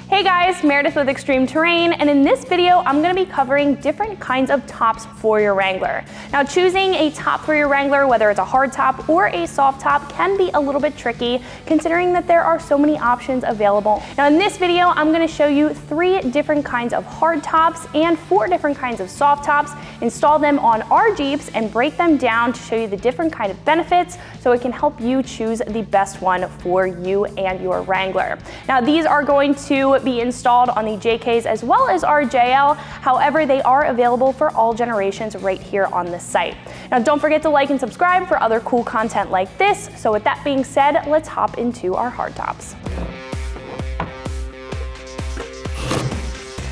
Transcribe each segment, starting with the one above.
Hey guys, Meredith with ExtremeTerrain, and in this video I'm going to be covering different kinds of tops for your Wrangler. Now, choosing a top for your Wrangler, whether it's a hard top or a soft top, can be a little bit tricky considering that there are so many options available. Now in this video I'm going to show you 3 different kinds of hard tops and 4 different kinds of soft tops, install them on our Jeeps and break them down to show you the different kind of benefits so it can help you choose the best one for you and your Wrangler. Now these are going to be installed on the JKs as well as our JL. However, they are available for all generations right here on the site. Now don't forget to like and subscribe for other cool content like this. So with that being said, let's hop into our hard tops.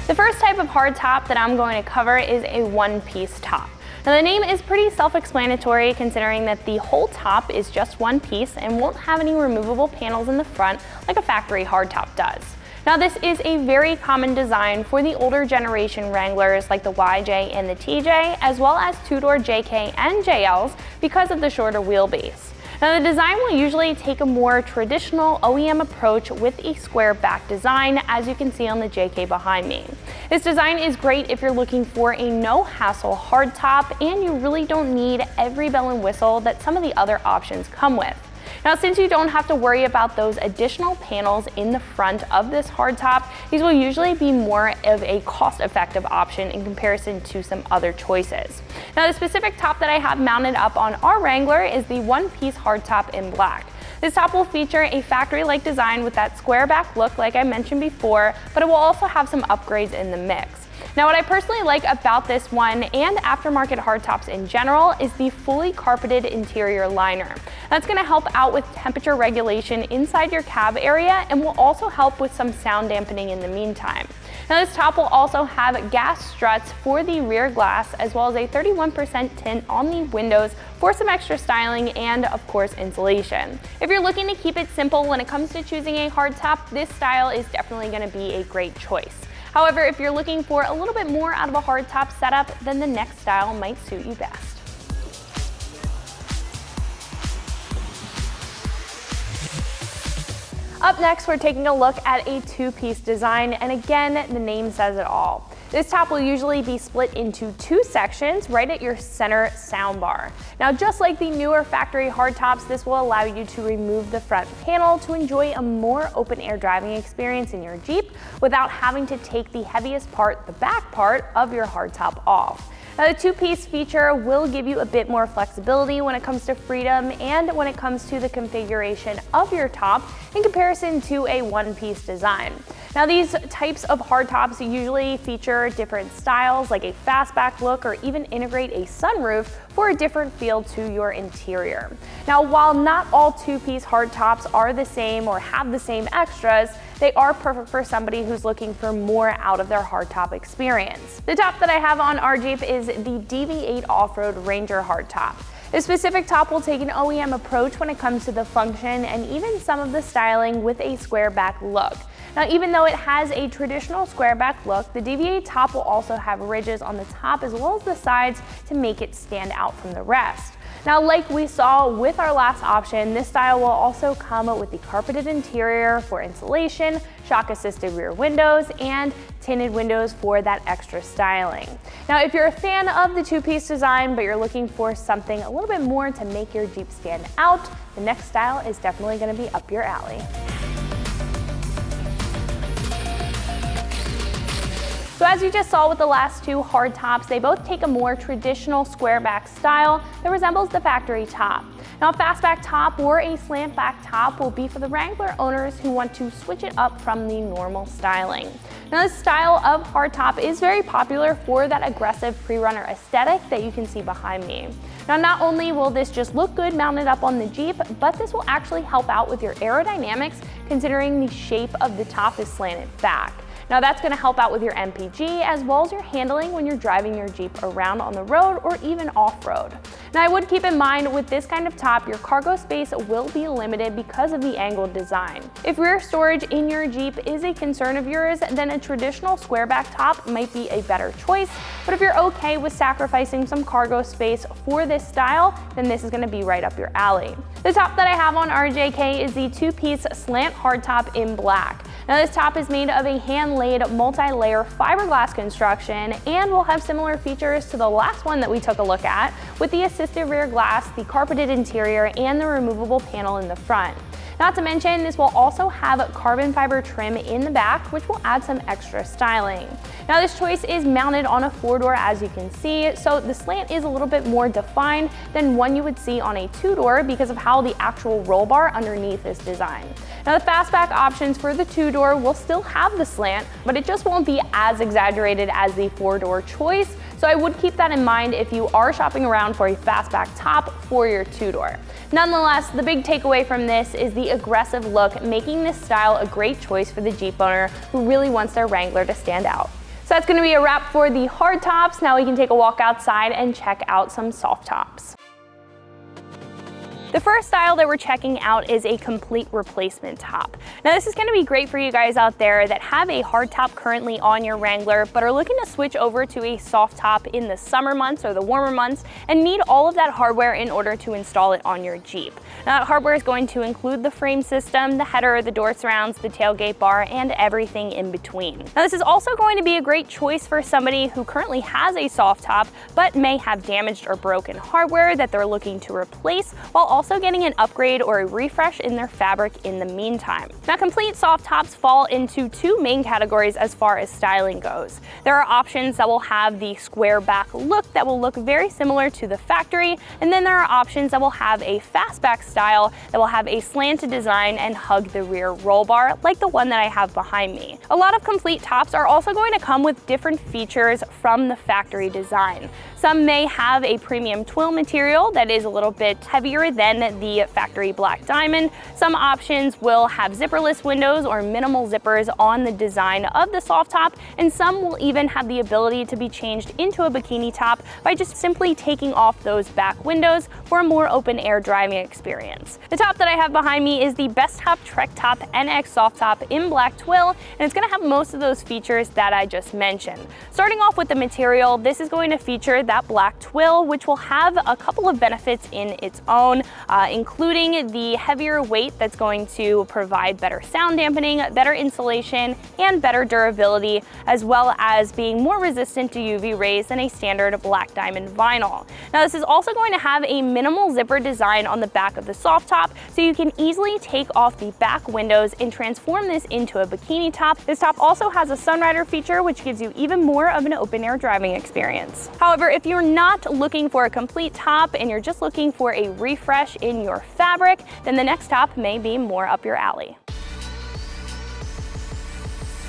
The first type of hard top that I'm going to cover is a one-piece top. Now the name is pretty self-explanatory considering that the whole top is just one piece and won't have any removable panels in the front like a factory hardtop does. Now this is a very common design for the older generation Wranglers like the YJ and the TJ, as well as two-door JK and JLs because of the shorter wheelbase. Now the design will usually take a more traditional OEM approach with a square back design, as you can see on the JK behind me. This design is great if you're looking for a no-hassle hardtop and you really don't need every bell and whistle that some of the other options come with. Now, since you don't have to worry about those additional panels in the front of this hardtop, these will usually be more of a cost-effective option in comparison to some other choices. Now, the specific top that I have mounted up on our Wrangler is the one-piece hardtop in black. This top will feature a factory-like design with that square back look like I mentioned before, but it will also have some upgrades in the mix. Now what I personally like about this one and aftermarket hardtops in general is the fully carpeted interior liner. That's going to help out with temperature regulation inside your cab area and will also help with some sound dampening in the meantime. Now this top will also have gas struts for the rear glass as well as a 31% tint on the windows for some extra styling and of course insulation. If you're looking to keep it simple when it comes to choosing a hardtop, this style is definitely going to be a great choice. However, if you're looking for a little bit more out of a hardtop setup, then the next style might suit you best. Up next, we're taking a look at a two-piece design, and again, the name says it all. This top will usually be split into 2 sections right at your center soundbar. Now, just like the newer factory hardtops, this will allow you to remove the front panel to enjoy a more open-air driving experience in your Jeep without having to take the heaviest part, the back part, of your hardtop off. Now, the two-piece feature will give you a bit more flexibility when it comes to freedom and when it comes to the configuration of your top in comparison to a one-piece design. Now, these types of hardtops usually feature different styles like a fastback look or even integrate a sunroof for a different feel to your interior. Now, while not all two-piece hardtops are the same or have the same extras, they are perfect for somebody who's looking for more out of their hardtop experience. The top that I have on our Jeep is the DV8 Off-Road Ranger hardtop. This specific top will take an OEM approach when it comes to the function and even some of the styling with a square back look. Now, even though it has a traditional square back look, the DV8 top will also have ridges on the top as well as the sides to make it stand out from the rest. Now, like we saw with our last option, this style will also come with the carpeted interior for insulation, shock-assisted rear windows, and tinted windows for that extra styling. Now, if you're a fan of the two-piece design, but you're looking for something a little bit more to make your Jeep stand out, the next style is definitely going to be up your alley. So as you just saw with the last 2 hardtops, they both take a more traditional square back style that resembles the factory top. Now, a fastback top or a slant back top will be for the Wrangler owners who want to switch it up from the normal styling. Now, this style of hardtop is very popular for that aggressive pre-runner aesthetic that you can see behind me. Now, not only will this just look good mounted up on the Jeep, but this will actually help out with your aerodynamics considering the shape of the top is slanted back. Now that's going to help out with your MPG as well as your handling when you're driving your Jeep around on the road or even off-road. Now I would keep in mind with this kind of top, your cargo space will be limited because of the angled design. If rear storage in your Jeep is a concern of yours, then a traditional square back top might be a better choice. But if you're okay with sacrificing some cargo space for this style, then this is going to be right up your alley. The top that I have on our JK is the two-piece slant hardtop in black. Now this top is made of a hand-laid multi-layer fiberglass construction and will have similar features to the last one that we took a look at, with the assisted rear glass, the carpeted interior, and the removable panel in the front. Not to mention, this will also have carbon fiber trim in the back, which will add some extra styling. Now this choice is mounted on a 4-door, as you can see, so the slant is a little bit more defined than one you would see on a 2-door because of how the actual roll bar underneath is designed. Now the Fastback options for the 2-door will still have the slant, but it just won't be as exaggerated as the 4-door choice, so I would keep that in mind if you are shopping around for a Fastback top for your 2-door. Nonetheless, the big takeaway from this is the aggressive look, making this style a great choice for the Jeep owner who really wants their Wrangler to stand out. So that's going to be a wrap for the hard tops. Now we can take a walk outside and check out some soft tops. The first style that we're checking out is a complete replacement top. Now this is going to be great for you guys out there that have a hard top currently on your Wrangler but are looking to switch over to a soft top in the summer months or the warmer months and need all of that hardware in order to install it on your Jeep. Now that hardware is going to include the frame system, the header, the door surrounds, the tailgate bar, and everything in between. Now this is also going to be a great choice for somebody who currently has a soft top but may have damaged or broken hardware that they're looking to replace, while also getting an upgrade or a refresh in their fabric in the meantime. Now complete soft tops fall into two main categories as far as styling goes. There are options that will have the square back look that will look very similar to the factory, and then there are options that will have a fastback style that will have a slanted design and hug the rear roll bar like the one that I have behind me. A lot of complete tops are also going to come with different features from the factory design. Some may have a premium twill material that is a little bit heavier than the factory black diamond. Some options will have zipperless windows or minimal zippers on the design of the soft top, and some will even have the ability to be changed into a bikini top by just simply taking off those back windows for a more open air driving experience. The top that I have behind me is the Best Top Trek Top NX soft top in black twill, and it's going to have most of those features that I just mentioned. Starting off with the material, this is going to feature that black twill, which will have a couple of benefits in its own, including the heavier weight that's going to provide better sound dampening, better insulation, and better durability, as well as being more resistant to UV rays than a standard black diamond vinyl. Now this is also going to have a minimal zipper design on the back of the soft top, so you can easily take off the back windows and transform this into a bikini top. This top also has a sunrider feature, which gives you even more of an open air driving experience. However, if you're not looking for a complete top and you're just looking for a refresh in your fabric, then the next top may be more up your alley.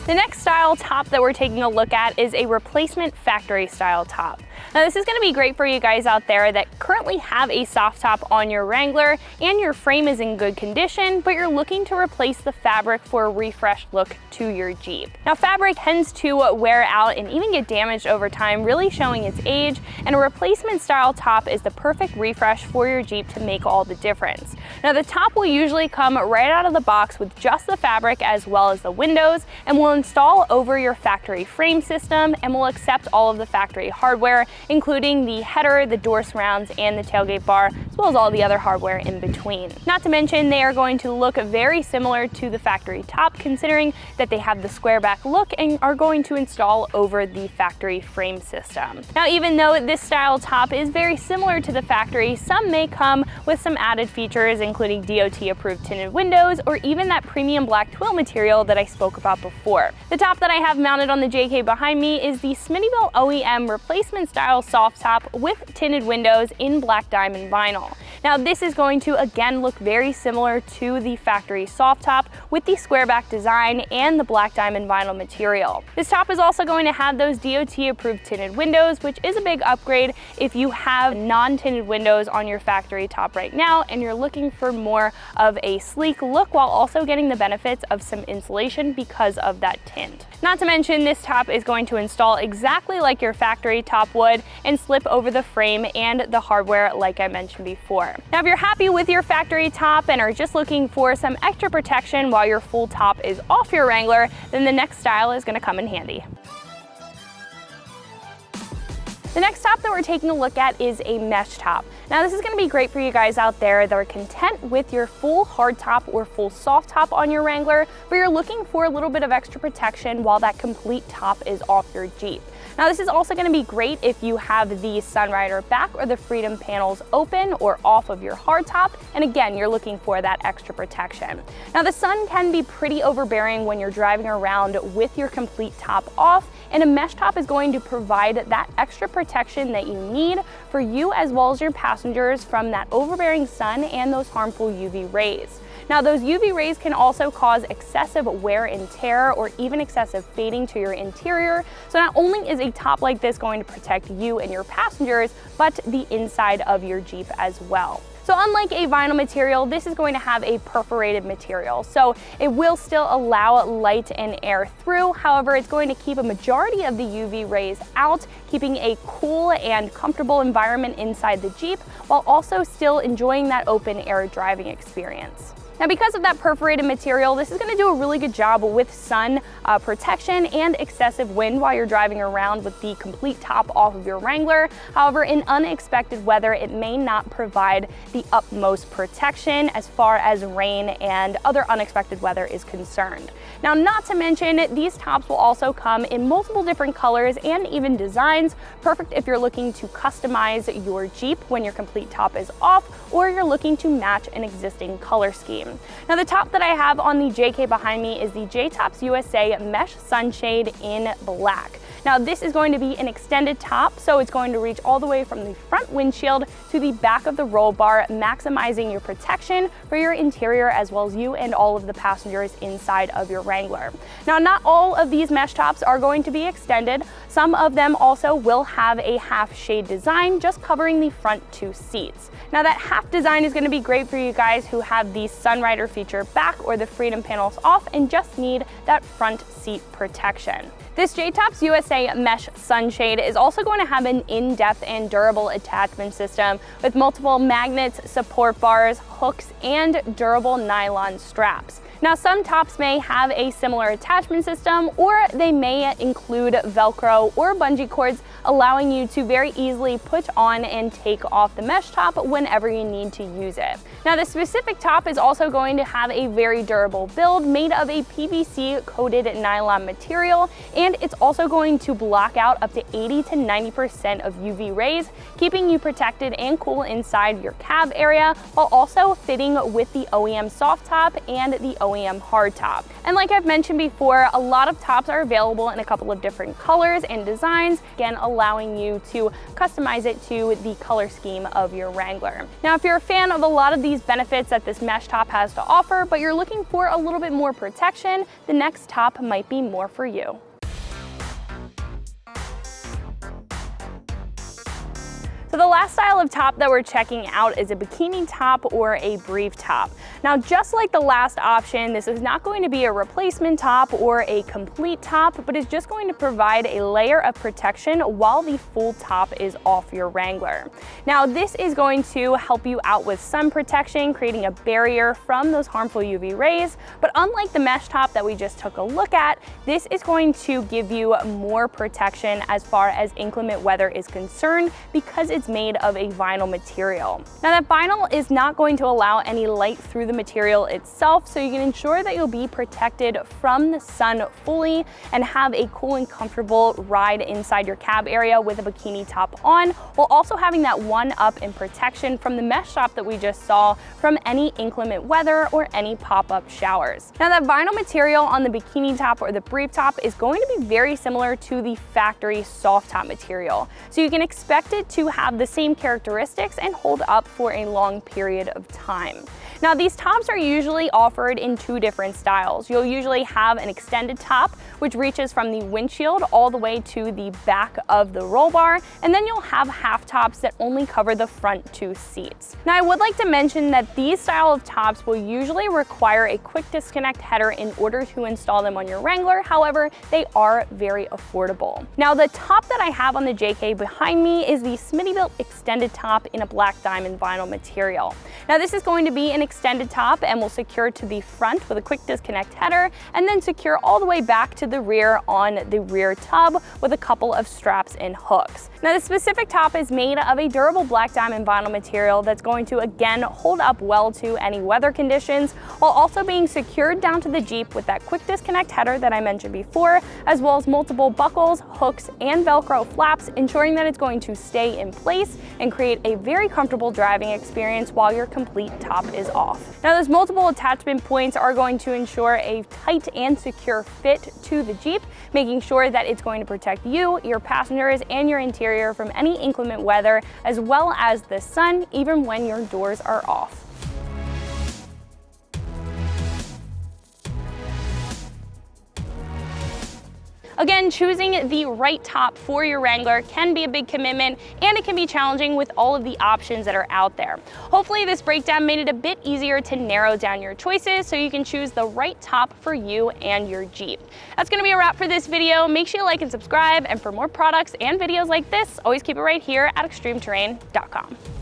The next style top that we're taking a look at is a replacement factory style top. Now this is going to be great for you guys out there that currently have a soft top on your Wrangler and your frame is in good condition, but you're looking to replace the fabric for a refreshed look to your Jeep. Now fabric tends to wear out and even get damaged over time, really showing its age, and a replacement style top is the perfect refresh for your Jeep to make all the difference. Now the top will usually come right out of the box with just the fabric as well as the windows, and will install over your factory frame system and will accept all of the factory hardware, including the header, the door surrounds, and the tailgate bar, as well as all the other hardware in between. Not to mention, they are going to look very similar to the factory top, considering that they have the square back look and are going to install over the factory frame system. Now, even though this style top is very similar to the factory, some may come with some added features, including DOT approved tinted windows, or even that premium black twill material that I spoke about before. The top that I have mounted on the JK behind me is the Smittybilt OEM replacement style soft top with tinted windows in black diamond vinyl. Now this is going to again look very similar to the factory soft top with the square back design and the black diamond vinyl material. This top is also going to have those DOT approved tinted windows, which is a big upgrade if you have non-tinted windows on your factory top right now and you're looking for more of a sleek look while also getting the benefits of some insulation because of that tint. Not to mention, this top is going to install exactly like your factory top would and slip over the frame and the hardware like I mentioned before. Now if you're happy with your factory top and are just looking for some extra protection while your full top is off your Wrangler, then the next style is going to come in handy. The next top that we're taking a look at is a mesh top. Now this is going to be great for you guys out there that are content with your full hardtop or full soft top on your Wrangler, but you're looking for a little bit of extra protection while that complete top is off your Jeep. Now this is also going to be great if you have the Sunrider back or the Freedom panels open or off of your hardtop, and again, you're looking for that extra protection. Now the sun can be pretty overbearing when you're driving around with your complete top off, and a mesh top is going to provide that extra protection that you need for you as well as your passengers from that overbearing sun and those harmful UV rays. Now those UV rays can also cause excessive wear and tear or even excessive fading to your interior. So not only is a top like this going to protect you and your passengers, but the inside of your Jeep as well. So unlike a vinyl material, this is going to have a perforated material. So it will still allow light and air through. However, it's going to keep a majority of the UV rays out, keeping a cool and comfortable environment inside the Jeep, while also still enjoying that open air driving experience. Now because of that perforated material, this is going to do a really good job with sun protection and excessive wind while you're driving around with the complete top off of your Wrangler. However, in unexpected weather, it may not provide the utmost protection as far as rain and other unexpected weather is concerned. Now, not to mention, these tops will also come in multiple different colors and even designs, perfect if you're looking to customize your Jeep when your complete top is off, or you're looking to match an existing color scheme. Now the top that I have on the JK behind me is the J-Tops USA Mesh Sunshade in black. Now this is going to be an extended top, so it's going to reach all the way from the front windshield to the back of the roll bar, maximizing your protection for your interior as well as you and all of the passengers inside of your Wrangler. Now not all of these mesh tops are going to be extended. Some of them also will have a half shade design, just covering the front two seats. Now that half design is going to be great for you guys who have the Sunrider feature back or the Freedom panels off and just need that front seat protection. This J-Tops USA Mesh Sunshade is also going to have an in-depth and durable attachment system with multiple magnets, support bars, hooks, and durable nylon straps. Now some tops may have a similar attachment system, or they may include Velcro or bungee cords, allowing you to very easily put on and take off the mesh top whenever you need to use it. Now this specific top is also going to have a very durable build made of a PVC coated nylon material, and it's also going to block out up to 80 to 90% of UV rays, keeping you protected and cool inside your cab area, while also fitting with the OEM soft top and the OEM hard top. And like I've mentioned before, a lot of tops are available in a couple of different colors and designs, again allowing you to customize it to the color scheme of your Wrangler. Now if you're a fan of a lot of these benefits that this mesh top has to offer, but you're looking for a little bit more protection, the next top might be more for you. So the last style of top that we're checking out is a bikini top or a brief top. Now, just like the last option, this is not going to be a replacement top or a complete top, but is just going to provide a layer of protection while the full top is off your Wrangler. Now, this is going to help you out with sun protection, creating a barrier from those harmful UV rays. But unlike the mesh top that we just took a look at, this is going to give you more protection as far as inclement weather is concerned, because it's made of a vinyl material. Now that vinyl is not going to allow any light through the material itself, so you can ensure that you'll be protected from the sun fully and have a cool and comfortable ride inside your cab area with a bikini top on, while also having that one-up in protection from the mesh top that we just saw from any inclement weather or any pop-up showers. Now that vinyl material on the bikini top or the brief top is going to be very similar to the factory soft top material, so you can expect it to have the same characteristics and hold up for a long period of time. Now these tops are usually offered in two different styles. You'll usually have an extended top, which reaches from the windshield all the way to the back of the roll bar, and then you'll have half tops that only cover the front two seats. Now I would like to mention that these style of tops will usually require a quick disconnect header in order to install them on your Wrangler. However, they are very affordable. Now the top that I have on the JK behind me is the Smittybilt extended top in a black diamond vinyl material. Now this is going to be an extended top and will secure to the front with a quick disconnect header, and then secure all the way back to the rear on the rear tub with a couple of straps and hooks. Now, the specific top is made of a durable black diamond vinyl material that's going to again hold up well to any weather conditions, while also being secured down to the Jeep with that quick disconnect header that I mentioned before, as well as multiple buckles, hooks, and Velcro flaps, ensuring that it's going to stay in place and create a very comfortable driving experience while your complete top is off. Now, those multiple attachment points are going to ensure a tight and secure fit to the Jeep, making sure that it's going to protect you, your passengers, and your interior from any inclement weather, as well as the sun, even when your doors are off. Again, choosing the right top for your Wrangler can be a big commitment, and it can be challenging with all of the options that are out there. Hopefully this breakdown made it a bit easier to narrow down your choices so you can choose the right top for you and your Jeep. That's gonna be a wrap for this video. Make sure you like and subscribe, and for more products and videos like this, always keep it right here at ExtremeTerrain.com.